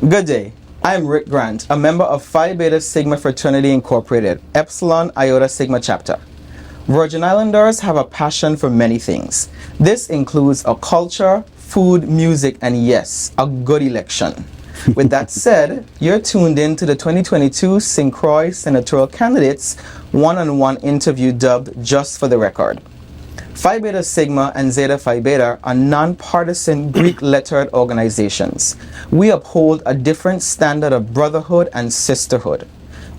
Good day. I am Rick Grant, a member of Phi Beta Sigma Fraternity Incorporated, Epsilon Iota Sigma Chapter. Virgin Islanders have a passion for many things. This includes a culture, food, music, and yes, a good election. With that said, you're tuned in to the 2022 Croix Senatorial Candidates one-on-one interview dubbed Just for the Record. Phi Beta Sigma and Zeta Phi Beta are non-partisan Greek-lettered organizations. We uphold a different standard of brotherhood and sisterhood.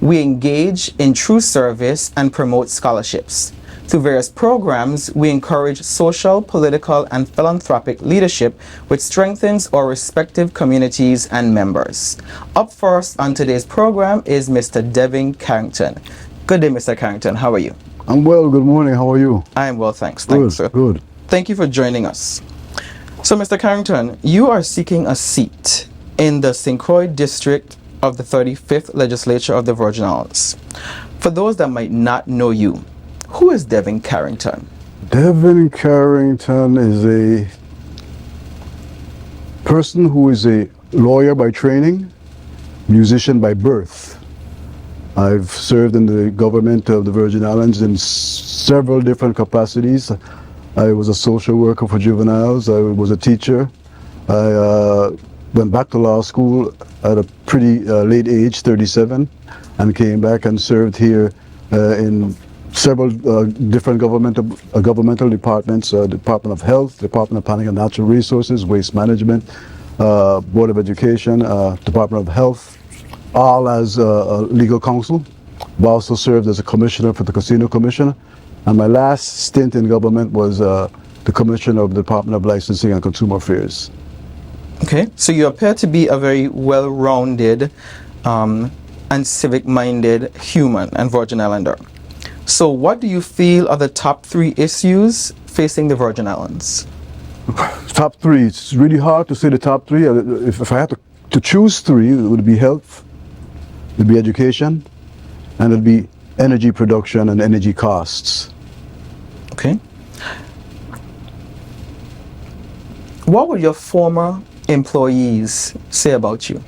We engage in true service and promote scholarships. Through various programs, we encourage social, political, and philanthropic leadership which strengthens our respective communities and members. Up first on today's program is Mr. Devin Carrington. Good day, Mr. Carrington. How are you? I'm well. Good morning. How are you? I am well, thanks. Good, Thanks, sir. good. Thank you for joining us. So, Mr. Carrington, you are seeking a seat in the Croix district of the 35th Legislature of the Virgin Islands. For those that might not know you, who is Devin Carrington? Devin Carrington is a person who is a lawyer by training, musician by birth. I've served in the government of the Virgin Islands in several different capacities. I was a social worker for juveniles. I was a teacher. I went back to law school at a pretty late age, 37, and came back and served here in several different governmental departments, Department of Health, Department of Planning and Natural Resources, Waste Management, Board of Education, Department of Health, all as legal counsel. I also served as a commissioner for the Casino Commission, and my last stint in government was the commissioner of the Department of Licensing and Consumer Affairs. Okay, so you appear to be a very well-rounded and civic-minded human and Virgin Islander. So what do you feel are the top 3 issues facing the Virgin Islands? Top 3, it's really hard to say the top 3. If I had to choose 3, it would be health, it would be education, and it would be energy production and energy costs. Okay. What would your former employees say about you?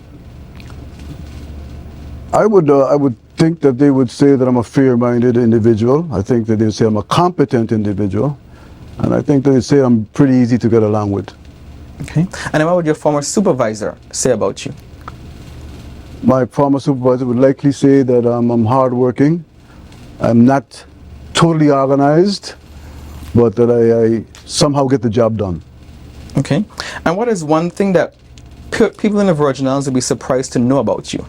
I would think that they would say that I'm a fair-minded individual. I think that they would say I'm a competent individual. And I think that they'd say I'm pretty easy to get along with. Okay. And what would your former supervisor say about you? My former supervisor would likely say that I'm hardworking. I'm not totally organized, but that I somehow get the job done. Okay. And what is one thing that people in the Virgin Islands would be surprised to know about you?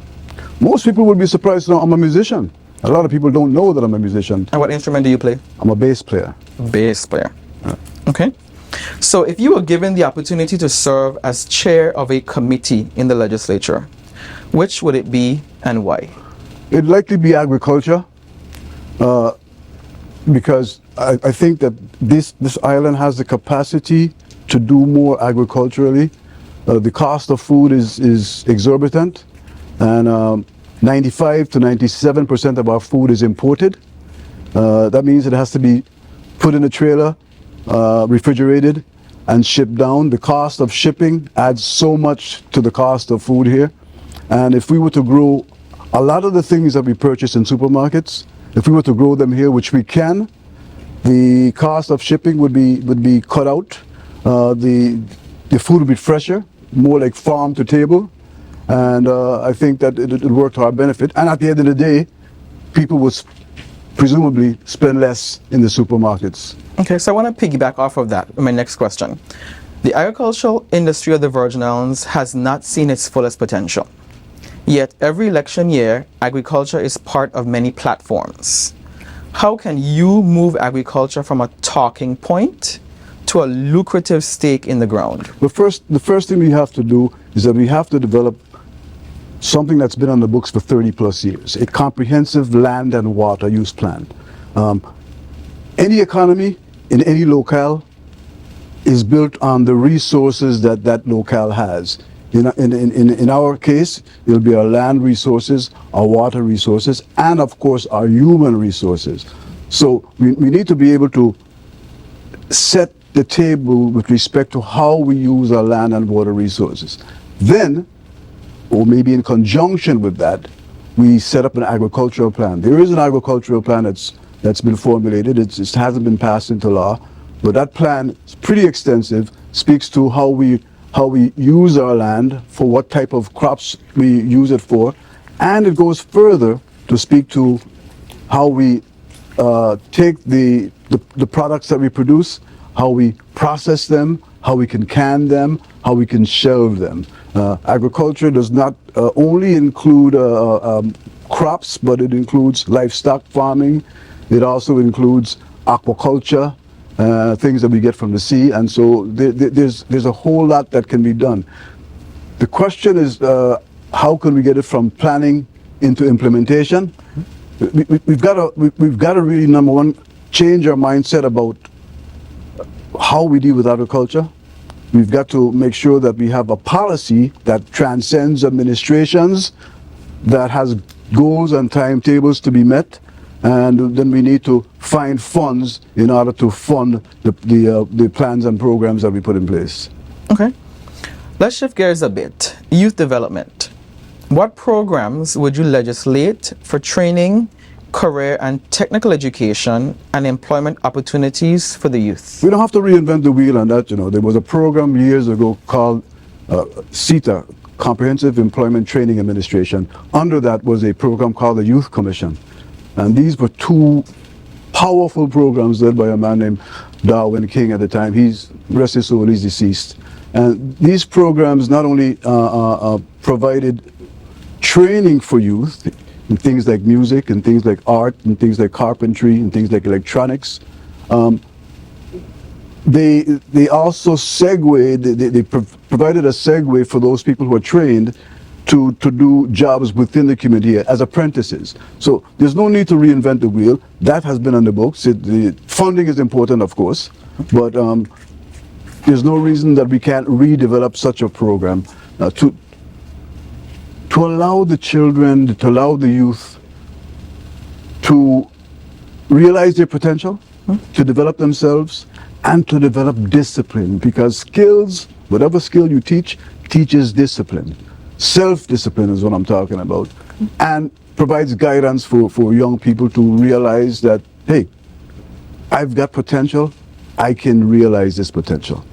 Most people would be surprised to know I'm a musician. A lot of people don't know that I'm a musician. And what instrument do you play? I'm a bass player. Bass player. Okay. So if you were given the opportunity to serve as chair of a committee in the legislature, which would it be and why? It'd likely be agriculture, because I think that this island has the capacity to do more agriculturally. The cost of food is exorbitant, and 95 to 97% of our food is imported. That means it has to be put in a trailer, refrigerated, and shipped down. The cost of shipping adds so much to the cost of food here. And if we were to grow a lot of the things that we purchase in supermarkets, if we were to grow them here, which we can, the cost of shipping would be cut out. The food would be fresher, more like farm to table. And I think that it would work to our benefit. And at the end of the day, people would presumably spend less in the supermarkets. Okay, so I want to piggyback off of that. My next question. The agricultural industry of the Virgin Islands has not seen its fullest potential. Yet every election year, agriculture is part of many platforms. How can you move agriculture from a talking point to a lucrative stake in the ground? The first thing we have to do is that we have to develop something that's been on the books for 30 plus years, a comprehensive land and water use plan. Any economy in any locale is built on the resources that that locale has. In our case, it'll be our land resources, our water resources, and of course our human resources. So we need to be able to set the table with respect to how we use our land and water resources. Then or maybe in conjunction with that, we set up an agricultural plan. There is an agricultural plan that's been formulated. It hasn't been passed into law, but that plan is pretty extensive, speaks to how we use our land, for what type of crops we use it for, and it goes further to speak to how we take the products that we produce, how we process them, how we can can them, how we can shelve them. Agriculture does not only include crops, but it includes livestock farming. It also includes aquaculture, things that we get from the sea, and so there's a whole lot that can be done. The question is, how can we get it from planning into implementation? We've got to really, number one, change our mindset about how we deal with agriculture. We've got to make sure that we have a policy that transcends administrations, that has goals and timetables to be met, and then we need to find funds in order to fund the plans and programs that we put in place. Okay. Let's shift gears a bit. Youth development. What programs would you legislate for training, career and technical education and employment opportunities for the youth? We don't have to reinvent the wheel on that. There was a program years ago called Zeta, Comprehensive Employment Training Administration. Under that was a program called the Youth Commission. And these were two powerful programs led by a man named Darwin King at the time. He's, rest his soul, he's deceased. And these programs not only provided training for youth in things like music and things like art and things like carpentry and things like electronics. They also segued, they provided a segue for those people who are trained to do jobs within the community as apprentices. So there's no need to reinvent the wheel. That has been on the books. The funding is important, of course, but there's no reason that we can't redevelop such a program to allow the children, to allow the youth to realize their potential, to develop themselves, and to develop discipline, because skills, whatever skill you teach, teaches discipline. Self-discipline is what I'm talking about, and provides guidance for young people to realize that, hey, I've got potential, I can realize this potential.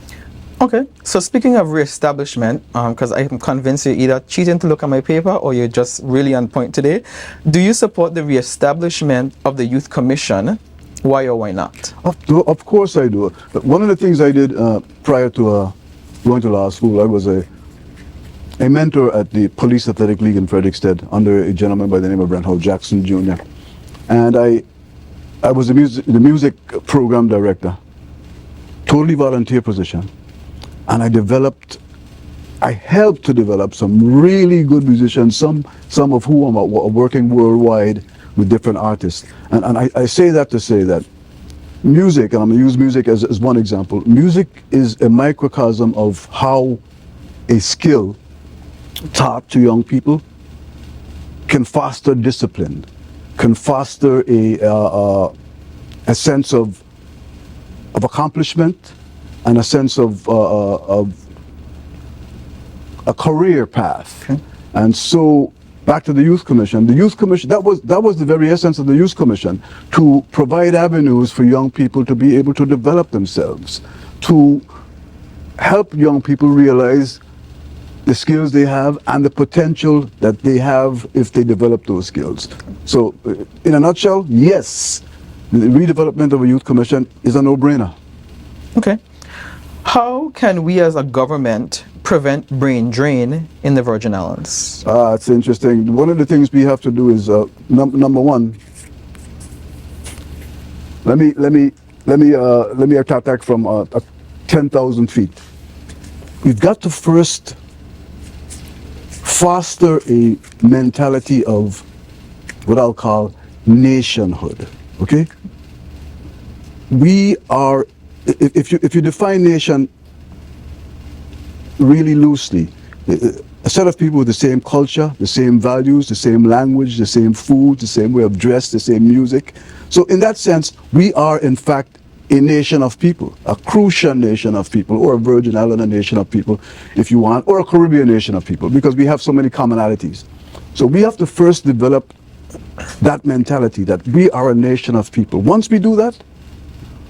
Okay, so speaking of reestablishment, because I'm convinced you're either cheating to look at my paper or you're just really on point today, do you support the reestablishment of the Youth Commission? Why or why not? Of course I do. One of the things I did prior to going to law school, I was a mentor at the Police Athletic League in Frederiksted under a gentleman by the name of Reinhold Jackson Jr. And I was the music program director, totally volunteer position. And I helped to develop some really good musicians, some of whom are working worldwide with different artists. And I say that to say that music, and I'm going to use music as one example, music is a microcosm of how a skill taught to young people can foster discipline, can foster a sense of accomplishment, and a sense of a career path. Okay. And so back to the Youth Commission. The Youth Commission, that was the very essence of the Youth Commission, to provide avenues for young people to be able to develop themselves, to help young people realize the skills they have and the potential that they have if they develop those skills. So in a nutshell, yes, the redevelopment of a Youth Commission is a no-brainer. Okay. How can we as a government prevent brain drain in the Virgin Islands? It's interesting. One of the things we have to do is number one. Let me attack from 10,000 feet. We've got to first foster a mentality of what I'll call nationhood. Okay? We are. If you define nation really loosely, a set of people with the same culture, the same values, the same language, the same food, the same way of dress, the same music. So in that sense, we are in fact a nation of people, a Crucian nation of people, or a Virgin Islander nation of people, if you want, or a Caribbean nation of people, because we have so many commonalities. So we have to first develop that mentality that we are a nation of people. Once we do that,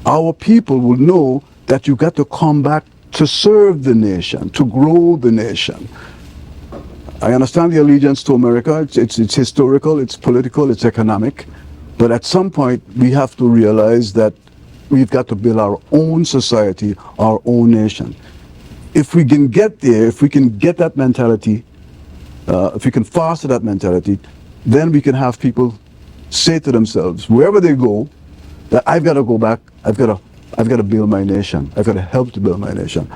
our people will know that you got to come back to serve the nation, to grow the nation. I understand the allegiance to America. It's historical, it's political, it's economic. But at some point, we have to realize that we've got to build our own society, our own nation. If we can get there, if we can get that mentality, if we can foster that mentality, then we can have people say to themselves, wherever they go, that I've got to go back, I've got to build my nation, I've got to help to build my nation.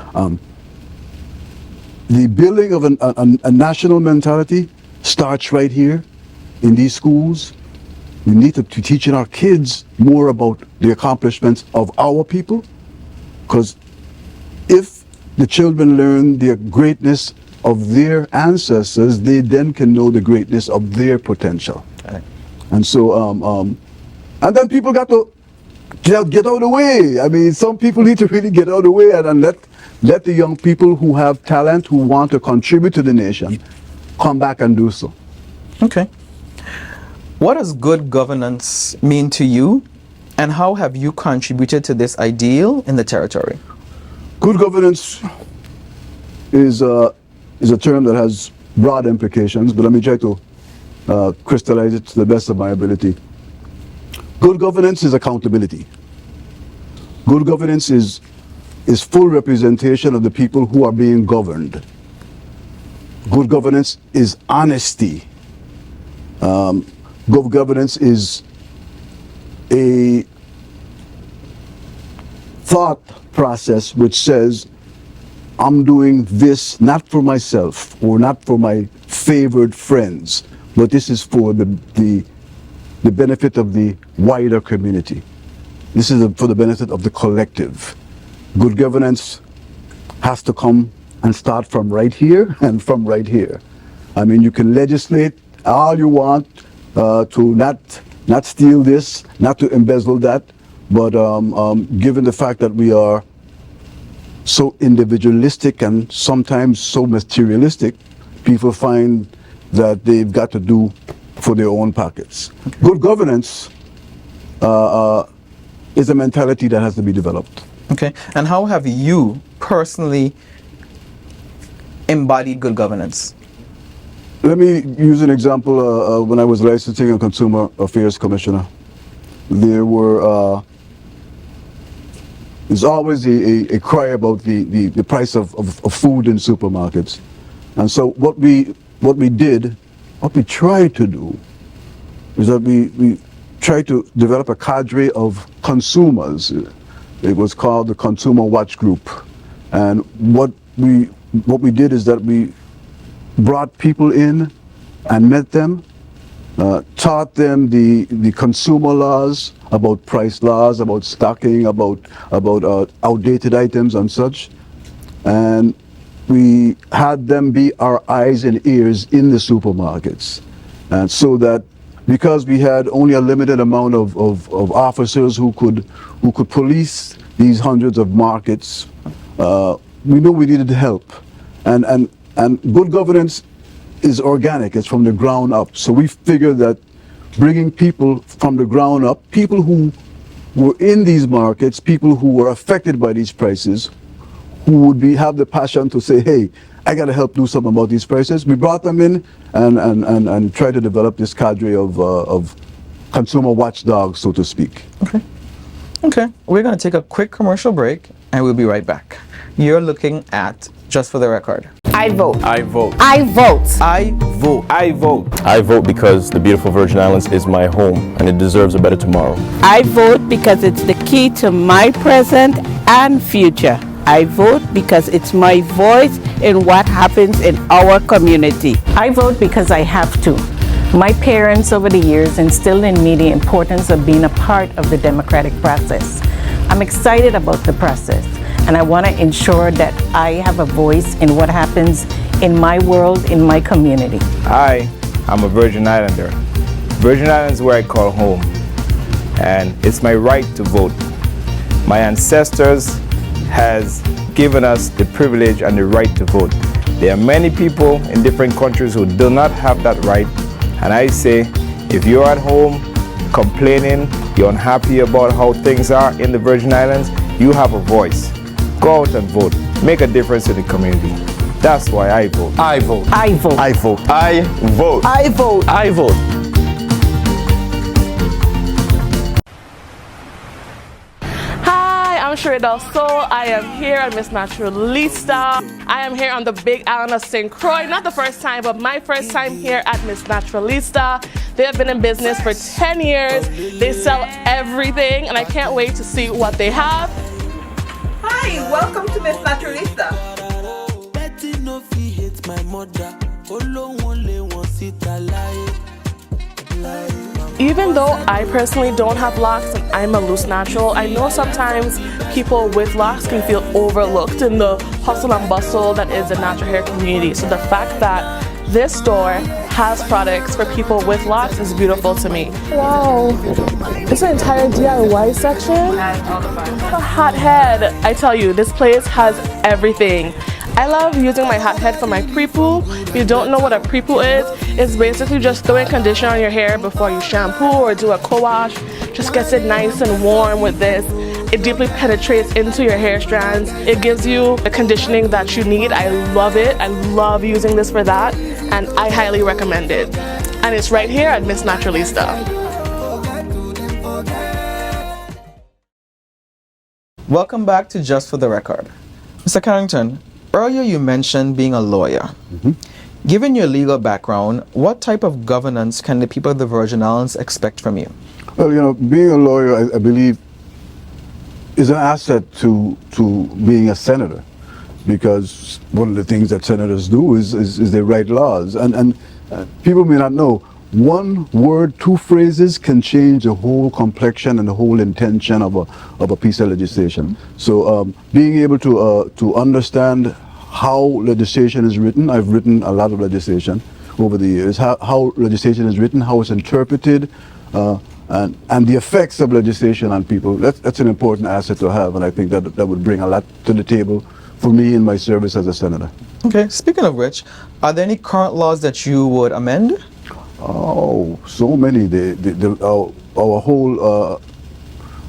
The building of a national mentality starts right here in these schools. We need to be teaching our kids more about the accomplishments of our people, because if the children learn the greatness of their ancestors, they then can know the greatness of their potential. Okay. And so, and then people got to get out of the way. I mean, some people need to really get out of the way and let the young people who have talent, who want to contribute to the nation, come back and do so. Okay. What does good governance mean to you, and how have you contributed to this ideal in the territory? Good governance is a term that has broad implications, but let me try to crystallize it to the best of my ability. Good governance is accountability. Good governance is full representation of the people who are being governed. Good governance is honesty. Good governance is a thought process which says, I'm doing this not for myself or not for my favored friends, but this is for the benefit of the wider community. This is for the benefit of the collective. Good governance has to come and start from right here and from right here. I mean, you can legislate all you want to not steal this, not to embezzle that, but given the fact that we are so individualistic and sometimes so materialistic, people find that they've got to do for their own pockets. Okay. Good governance is a mentality that has to be developed. Okay, and how have you personally embodied good governance? Let me use an example. When I was licensing and consumer affairs commissioner, there's always a cry about the price of food in supermarkets. And so what we tried to do is that we tried to develop a cadre of consumers. It was called the Consumer Watch Group. And what we did is that we brought people in and met them, taught them the consumer laws, about price laws, about stocking, about outdated items and such. And we had them be our eyes and ears in the supermarkets. And so that because we had only a limited amount of officers who could police these hundreds of markets, we knew we needed help. And good governance is organic, it's from the ground up. So we figured that bringing people from the ground up, people who were in these markets, people who were affected by these prices, who would have the passion to say, hey, I got to help do something about these prices. We brought them in and tried to develop this cadre of consumer watchdogs, so to speak. Okay, we're going to take a quick commercial break and we'll be right back. You're looking at Just for the Record. I vote. I vote. I vote. I vote. I vote. I vote because the beautiful Virgin Islands is my home and it deserves a better tomorrow. I vote because it's the key to my present and future. I vote because it's my voice in what happens in our community. I vote because I have to. My parents over the years instilled in me the importance of being a part of the democratic process. I'm excited about the process, and I want to ensure that I have a voice in what happens in my world, in my community. I am a Virgin Islander. Virgin Islands is where I call home, and it's my right to vote. My ancestors has given us the privilege and the right to vote. There are many people in different countries who do not have that right, and I say, if you're at home complaining, you're unhappy about how things are in the Virgin Islands, you have a voice. Go out and vote. Make a difference in the community. That's why I vote. I vote. I vote. I vote. I vote. I vote. I vote. I'm Sherida Soul. I am here at Miss Naturalista. I am here on the big island of St. Croix. Not the first time, but my first time here at Miss Naturalista. They have been in business for 10 years. They sell everything, and I can't wait to see what they have. Hi, welcome to Miss Naturalista. Even though I personally don't have locks and I'm a loose natural, I know sometimes people with locks can feel overlooked in the hustle and bustle that is the natural hair community. So the fact that this store has products for people with locks is beautiful to me. Wow, it's an entire DIY section. A hot head. I tell you, this place has everything. I love using my hot head for my pre-poo. If you don't know what a pre-poo is, it's basically just throwing conditioner on your hair before you shampoo or do a co-wash. Just gets it nice and warm with this. It deeply penetrates into your hair strands. It gives you the conditioning that you need. I love it. I love using this for that, and I highly recommend it. And it's right here at Miss Naturalista. Welcome back to Just for the Record. Mr. Carrington, earlier you mentioned being a lawyer. Given your legal background, what type of governance can the people of the Virgin Islands expect from you? Well, you know, being a lawyer, I believe, is an asset to being a senator, because one of the things that senators do is they write laws, and people may not know, one word, two phrases can change the whole complexion and the whole intention of a piece of legislation. So being able to understand how legislation is written, I've written a lot of legislation over the years, how legislation is written, how it's interpreted, and the effects of legislation on people. That's an important asset to have, and I think that would bring a lot to the table for me in my service as a senator. Okay, speaking of which, are there any current laws that you would amend? Oh, so many. Our whole.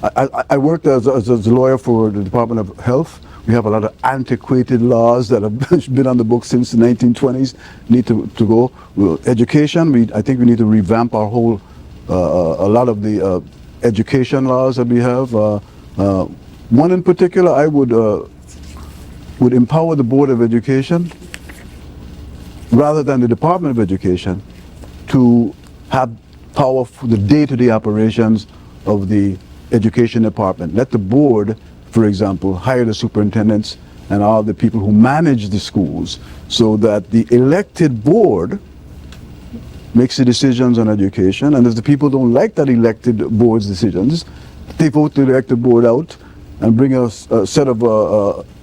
I worked as a lawyer for the Department of Health. We have a lot of antiquated laws that have been on the books since the 1920s. Need to go. Well, education. I think we need to revamp our whole. A lot of the education laws that we have. One in particular, I would empower the Board of Education rather than the Department of Education to have power for the day-to-day operations of the education department. Let the board, for example, hire the superintendents and all the people who manage the schools, so that the elected board makes the decisions on education, and if the people don't like that elected board's decisions, they vote the elected board out and bring a set of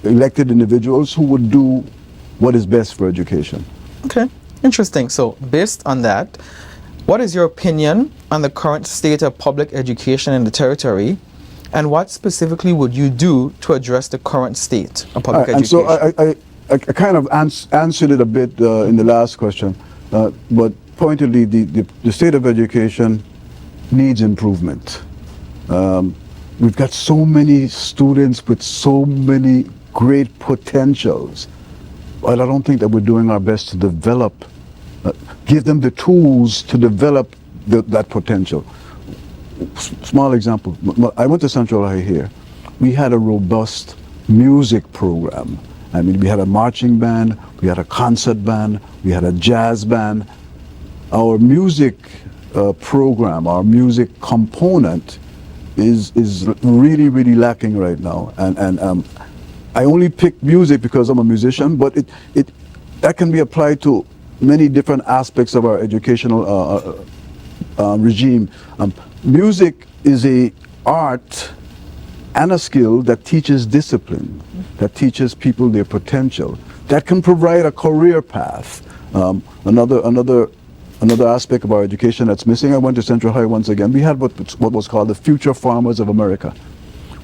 elected individuals who would do what is best for education. Okay, interesting. So based on that, what is your opinion on the current state of public education in the territory, and what specifically would you do to address the current state of public education? And so I kind of answered it a bit in the last question, but pointedly, the state of education needs improvement. We've got so many students with so many great potentials, but I don't think that we're doing our best to develop, give them the tools to develop that potential. Small example, I went to Central High here. We had a robust music program. I mean, we had a marching band, we had a concert band, we had a jazz band. Our music program, our music component is really, really lacking right now. And I only pick music because I'm a musician, but that can be applied to many different aspects of our educational regime. Music is an art and a skill that teaches discipline, that teaches people their potential, that can provide a career path. Another aspect of our education that's missing, I went to Central High once again, we had what was called the Future Farmers of America.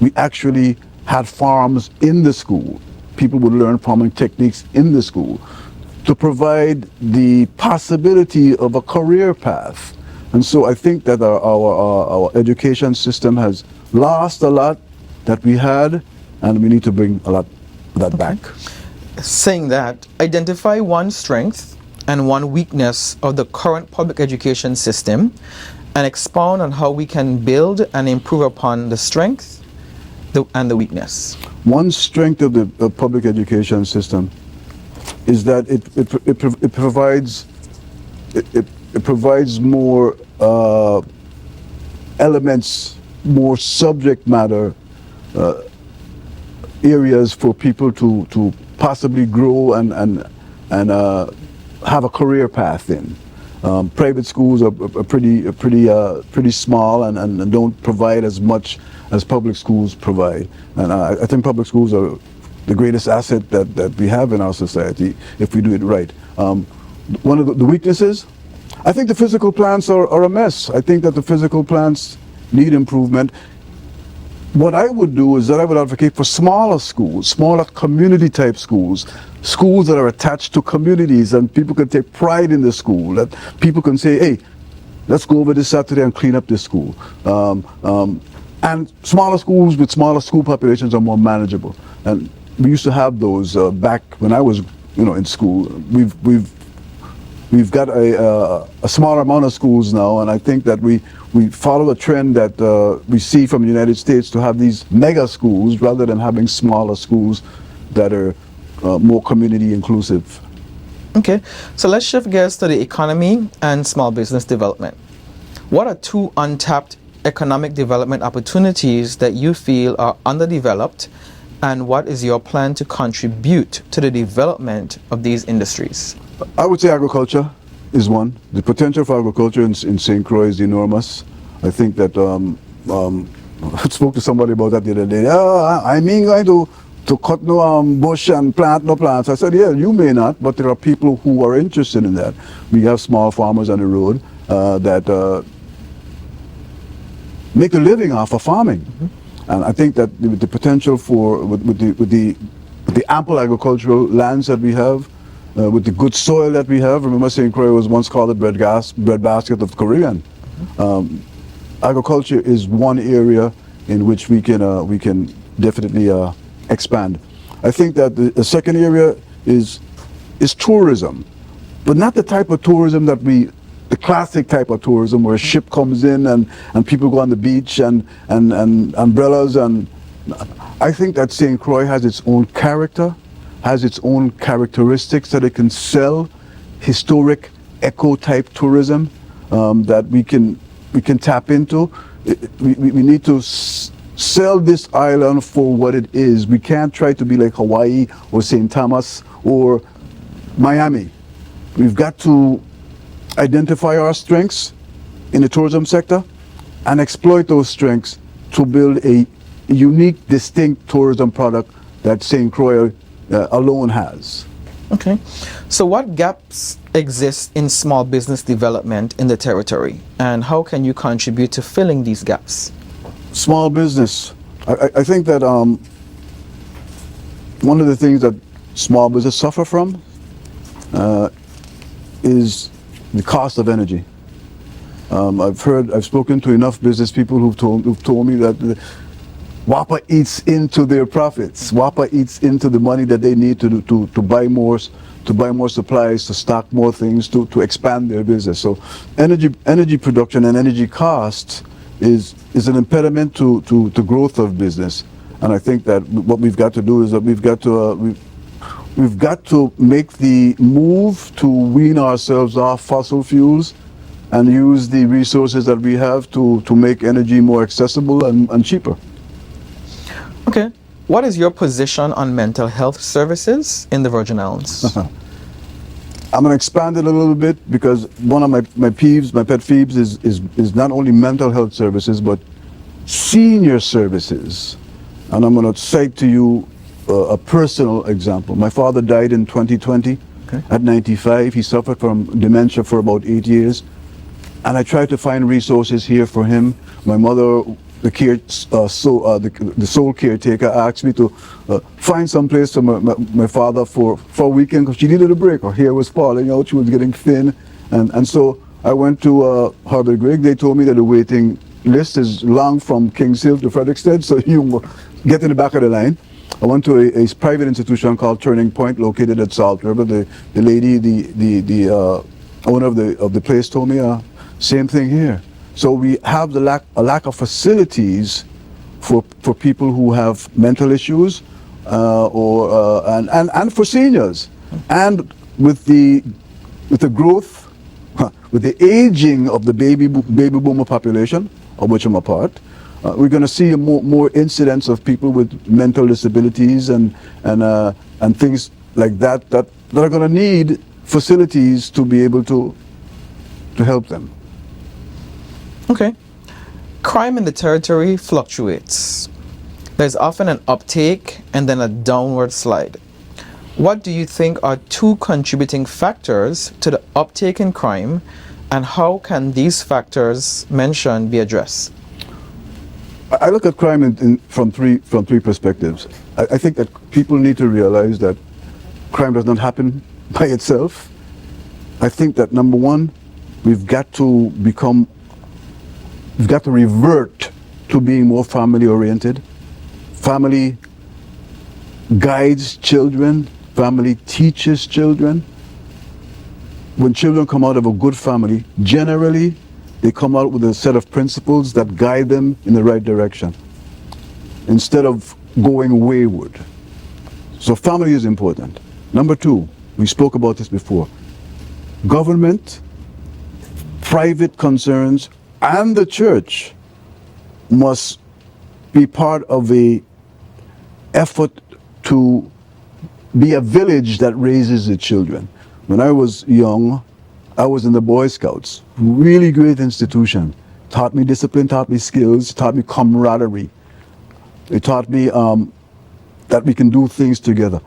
We actually had farms in the school. People would learn farming techniques in the school to provide the possibility of a career path. And so I think that our education system has lost a lot that we had, and we need to bring a lot of that back. Saying that, identify one strength and one weakness of the current public education system and expound on how we can build and improve upon the strength and the weakness. One strength of the public education system is that it provides more elements, more subject matter areas for people to possibly grow and have a career path in. Private schools are pretty small and don't provide as much as public schools provide. And I think public schools are the greatest asset that we have in our society if we do it right. One of the weaknesses, I think the physical plants are a mess. I think that the physical plants need improvement. What I would do is that I would advocate for smaller schools, smaller community type schools, schools that are attached to communities and people can take pride in the school, that people can say, hey, let's go over this Saturday and clean up this school. And smaller schools with smaller school populations are more manageable. And we used to have those back when I was, in school. We've got a smaller amount of schools now, and I think that we follow a trend that we see from the United States to have these mega schools rather than having smaller schools that are more community inclusive. Okay, so let's shift gears to the economy and small business development. What are two untapped economic development opportunities that you feel are underdeveloped, and what is your plan to contribute to the development of these industries? I would say agriculture is one. The potential for agriculture in St. Croix is enormous. I think that I spoke to somebody about that the other day. I mean going to cut no bush and plant no plants. I said, yeah, you may not, but there are people who are interested in that. We have small farmers on the road that make a living off of farming. Mm-hmm. And I think that the potential for, with the ample agricultural lands that we have, with the good soil that we have, remember St. Croix was once called the breadbasket of the Caribbean. Mm-hmm. Agriculture is one area in which we can definitely expand. I think that the second area is tourism, but not the type of tourism that the classic type of tourism where a ship comes in and people go on the beach and umbrellas. And I think that St. Croix has its own character, has its own characteristics that it can sell, historic eco-type tourism that we can tap into. We need to sell this island for what it is. We can't try to be like Hawaii or St. Thomas or Miami. We've got to identify our strengths in the tourism sector and exploit those strengths to build a unique, distinct tourism product that St. Croix alone has. Okay, so what gaps exist in small business development in the territory, and how can you contribute to filling these gaps? Small business. I think that one of the things that small business suffer from is the cost of energy. I've spoken to enough business people who've told me that WAPA eats into their profits. WAPA eats into the money that they need to buy more supplies, to stock more things, to expand their business. So energy production and energy costs is an impediment to growth of business. And I think that what we've got to do is that we've got to make the move to wean ourselves off fossil fuels and use the resources that we have to make energy more accessible and cheaper. Okay. What is your position on mental health services in the Virgin Islands? I'm going to expand it a little bit because one of my pet peeves is not only mental health services but senior services. And I'm going to cite to you a personal example. My father died in 2020 at 95. He suffered from dementia for about 8 years. And I tried to find resources here for him. My mother the sole caretaker asked me to find some place for my father for a weekend because she needed a break. Her hair was falling out, she was getting thin, and so I went to Harvard Greg. They told me that the waiting list is long from Kings Hill to Frederiksted, so you get in the back of the line. I went to a private institution called Turning Point, located at Salt River. The lady, the owner of the place, told me same thing here. So we have a lack of facilities for people who have mental issues, and for seniors, and with the growth, with the aging of the baby boomer population, of which I'm a part. We're going to see more incidents of people with mental disabilities and things like that are going to need facilities to be able to help them. Okay. Crime in the territory fluctuates. There's often an uptake and then a downward slide. What do you think are two contributing factors to the uptake in crime, and how can these factors mentioned be addressed? I look at crime from three perspectives. I think that people need to realize that crime does not happen by itself. I think that number one, we've got to revert to being more family oriented. Family guides children, family teaches children. When children come out of a good family, generally they come out with a set of principles that guide them in the right direction instead of going wayward. So family is important. Number two, we spoke about this before. Government, private concerns, and the church must be part of a effort to be a village that raises the children. When I was young, I was in the Boy Scouts, really great institution. Taught me discipline, taught me skills, taught me camaraderie. It taught me that we can do things together.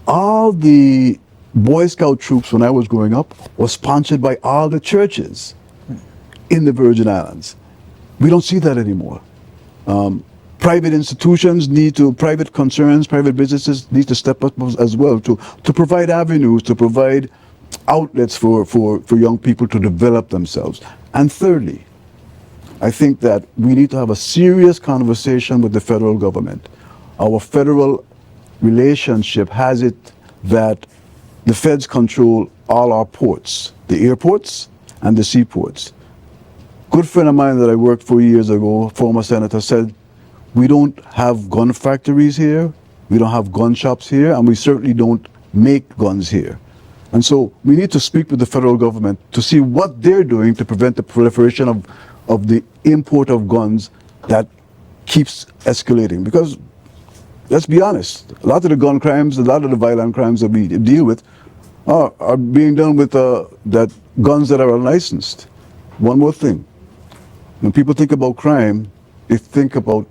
All the Boy Scout troops when I was growing up were sponsored by all the churches in the Virgin Islands. We don't see that anymore. Private institutions private concerns, private businesses need to step up as well to provide avenues, to provide outlets for young people to develop themselves. And thirdly, I think that we need to have a serious conversation with the federal government. Our federal relationship has it that the feds control all our ports, the airports and the seaports. Good friend of mine that I worked for years ago, former senator, said, we don't have gun factories here, we don't have gun shops here, and we certainly don't make guns here. And so we need to speak with the federal government to see what they're doing to prevent the proliferation of the import of guns that keeps escalating. Because let's be honest, a lot of the gun crimes, a lot of the violent crimes that we deal with are being done with that guns that are unlicensed. One more thing. When people think about crime, they think about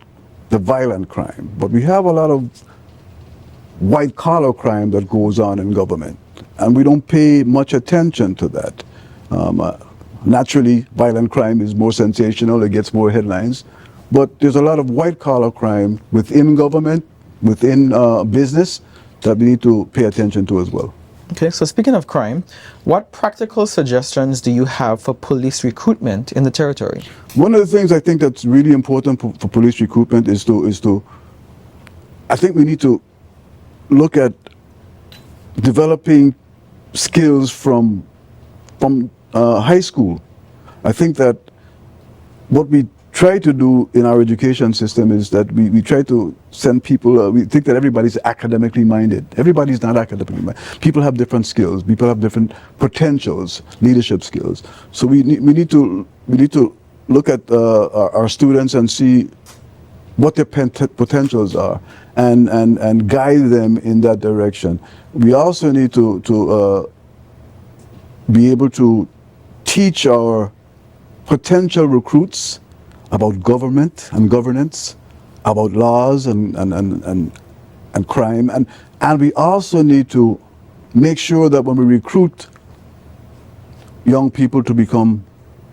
the violent crime. But we have a lot of white-collar crime that goes on in government, and we don't pay much attention to that. Naturally, violent crime is more sensational, it gets more headlines, but there's a lot of white-collar crime within government, within business, that we need to pay attention to as well. Okay, so speaking of crime, what practical suggestions do you have for police recruitment in the territory? One of the things I think that's really important for police recruitment is to I think we need to look at developing skills from high school. I think that what we try to do in our education system is that we try to send people, we think that everybody's academically minded. Everybody's not academically minded. People have different skills. People have different potentials, leadership skills. So we need to look at our students and see what their potentials are and guide them in that direction. We also need to be able to teach our potential recruits about government and governance, about laws and crime, and we also need to make sure that when we recruit young people to become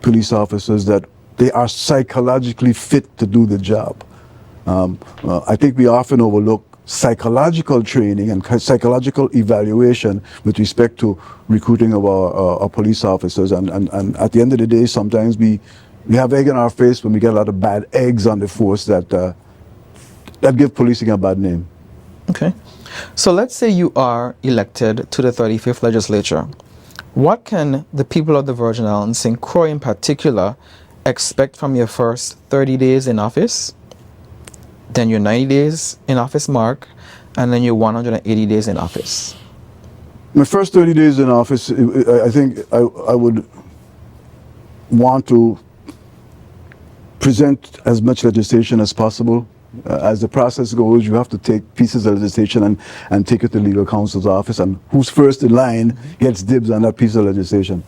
police officers, that they are psychologically fit to do the job. I think we often overlook psychological training and psychological evaluation with respect to recruiting of our police officers. And at the end of the day, sometimes we have egg in our face when we get a lot of bad eggs on the force that give policing a bad name. Okay. So let's say you are elected to the 35th legislature. What can the people of the Virgin Islands, St. Croix in particular, expect from your first 30 days in office, then your 90 days in office mark, and then your 180 days in office? My first 30 days in office, I think I would want to present as much legislation as possible. As the process goes, you have to take pieces of legislation and take it to legal counsel's office, and who's first in line gets dibs on that piece of legislation.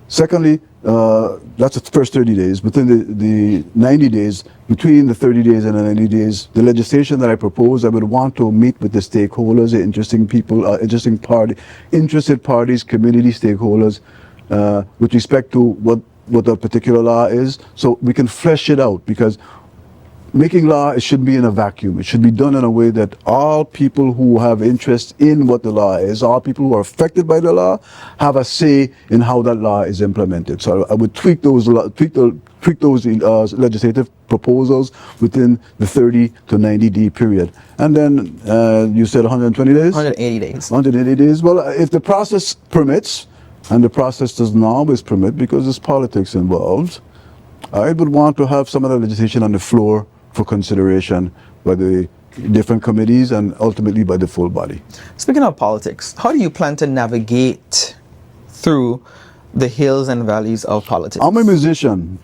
Secondly, that's the first 30 days. Within the 90 days, between the 30 days and the 90 days, the legislation that I propose, I would want to meet with the stakeholders, the interesting people, interested parties, community stakeholders, with respect to what a particular law is, so we can flesh it out, because making law, it shouldn't be in a vacuum. It should be done in a way that all people who have interest in what the law is, all people who are affected by the law, have a say in how that law is implemented. So I would tweak those legislative proposals within the 30 to 90 day period. And then you said 120 days? 180 days. 180 days. Well, if the process permits, and the process doesn't always permit because there's politics involved, I would want to have some of the legislation on the floor for consideration by the different committees and ultimately by the full body. Speaking of politics, how do you plan to navigate through the hills and valleys of politics? I'm a musician,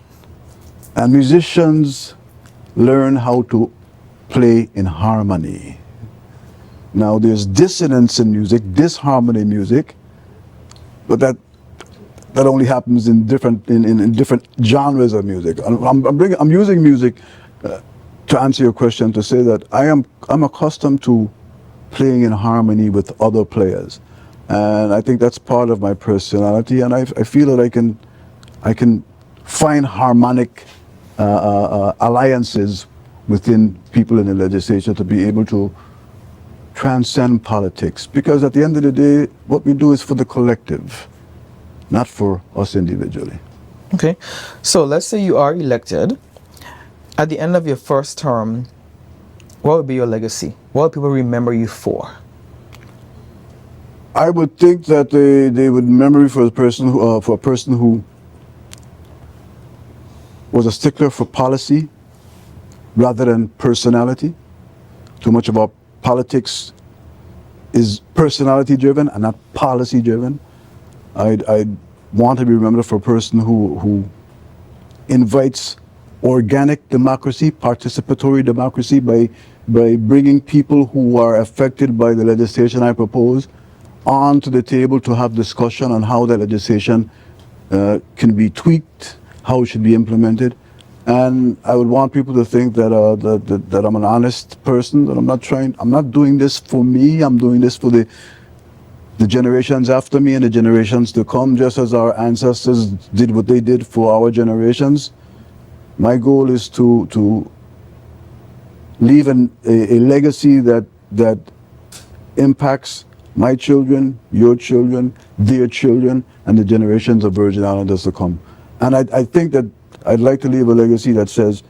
and musicians learn how to play in harmony. Now there's dissonance in music, disharmony in music, but that only happens in different genres of music. I'm using music to answer your question, to say that I'm accustomed to playing in harmony with other players, and I think that's part of my personality. And I feel that I can find harmonic alliances within people in the legislature to be able to transcend politics. Because at the end of the day, what we do is for the collective, not for us individually. Okay, so let's say you are elected. At the end of your first term, what would be your legacy? What would people remember you for? I would think that they would remember me for a person who was a stickler for policy rather than personality. Too much of our politics is personality driven and not policy driven. I'd want to be remembered for a person who invites organic democracy, participatory democracy, by bringing people who are affected by the legislation I propose onto the table to have discussion on how the legislation can be tweaked, how it should be implemented. And I would want people to think that that I'm an honest person, that I'm not doing this for me, I'm doing this for the generations after me and the generations to come, just as our ancestors did what they did for our generations. My goal is to leave a legacy that impacts my children, your children, their children, and the generations of Virgin Islanders to come. And I think that I'd like to leave a legacy that says,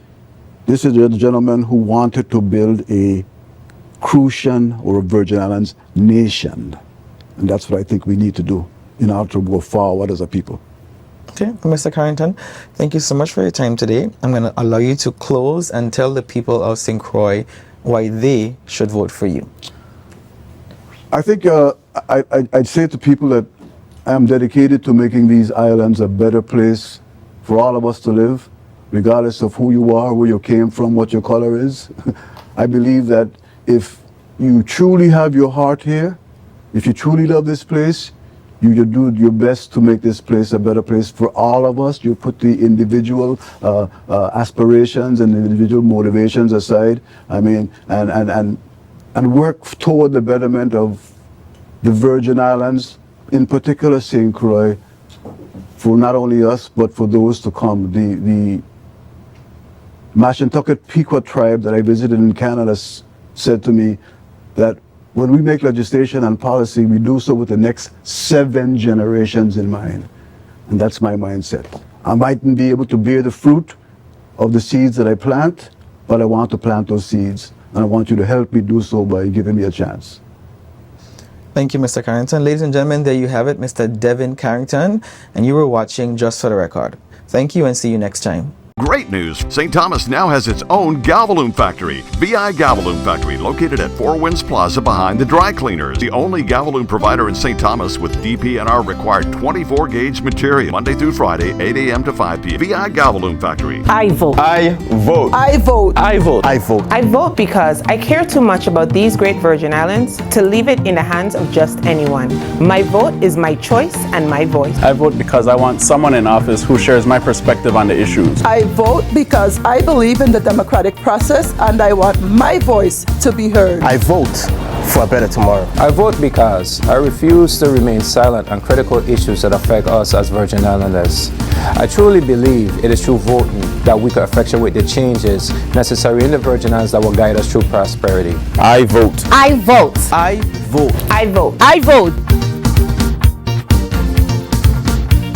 this is a gentleman who wanted to build a Crucian or a Virgin Islands nation. And that's what I think we need to do in order to go forward as a people. Okay, Mr. Carrington, thank you so much for your time today. I'm going to allow you to close and tell the people of St. Croix why they should vote for you. I think I'd say to people that I am dedicated to making these islands a better place for all of us to live, regardless of who you are, where you came from, what your color is. I believe that if you truly have your heart here, if you truly love this place, you do your best to make this place a better place for all of us. You put the individual aspirations and individual motivations aside. I mean, and work toward the betterment of the Virgin Islands, in particular St. Croix, for not only us, but for those to come. The Mashantucket Pequot tribe that I visited in Canada said to me that when we make legislation and policy, we do so with the next 7 generations in mind. And that's my mindset. I mightn't be able to bear the fruit of the seeds that I plant, but I want to plant those seeds. And I want you to help me do so by giving me a chance. Thank you, Mr. Carrington. Ladies and gentlemen, there you have it, Mr. Devin Carrington, and you were watching Just for the Record. Thank you and see you next time. Great news! St. Thomas now has its own Galvaloon factory. VI Galvaloon Factory, located at Four Winds Plaza behind the dry cleaners. The only Galvaloon provider in St. Thomas with DPNR required 24-gauge material. Monday through Friday, 8 a.m. to 5 p.m. VI Galvaloon Factory. I vote. I vote. I vote. I vote. I vote. I vote because I care too much about these great Virgin Islands to leave it in the hands of just anyone. My vote is my choice and my voice. I vote because I want someone in office who shares my perspective on the issues. I vote because I believe in the democratic process and I want my voice to be heard. I vote for a better tomorrow. I vote because I refuse to remain silent on critical issues that affect us as Virgin Islanders. I truly believe it is through voting that we can effectuate the changes necessary in the Virgin Islands that will guide us through prosperity. I vote. I vote. I vote. I vote. I vote.